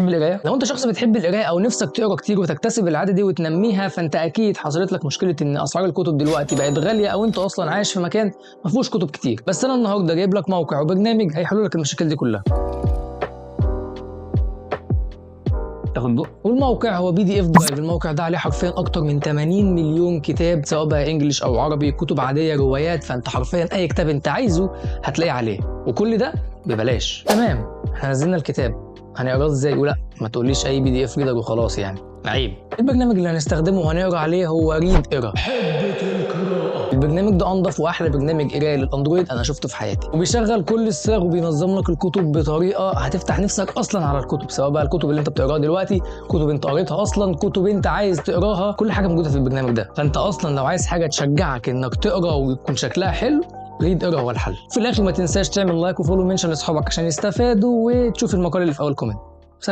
بتحب القرايه؟ لو انت شخص بتحب القرايه او نفسك تقرا كتير وتكتسب العاده دي وتنميها، فانت اكيد حصلت لك مشكله ان اسعار الكتب دلوقتي بقت غاليه، او انت اصلا عايش في مكان ما فيهوش كتب كتير. بس انا النهارده جايب لك موقع وبرنامج هيحلوا لك المشاكل دي كلها. تاخد بق. والموقع هو PDF درايف. الموقع ده عليه حرفيا اكتر من 80 مليون كتاب، سواء بقى انجليش او عربي، كتب عاديه، روايات. فانت حرفيا اي كتاب انت عايزه هتلاقيه عليه، وكل ده ببلاش. تمام، احنا نزلنا الكتاب، هنقراه ازاي؟ ولا ما تقوليش اي PDF ريدر وخلاص، يعني عيب. البرنامج اللي هنستخدمه وهنقرا عليه هو ريد اقرا. حبة القراءة. البرنامج ده انضف واحلى برنامج قرايه للاندرويد انا شفته في حياتي، وبيشغل كل الصيغ وبينظم لك الكتب بطريقه هتفتح نفسك اصلا على الكتب، سواء بقى الكتب اللي انت بتقراها دلوقتي، كتب انت قريتها اصلا، كتب انت عايز تقراها، كل حاجه موجوده في البرنامج ده. فانت اصلا لو عايز حاجه تشجعك انك تقرا ويكون شكلها حلو، ريد اقرا هو الحل. في الاخر ما تنساش تعمل لايك وفولو منشن لاصحابك عشان يستفادوا، وتشوف المقال اللي في اول كومنت.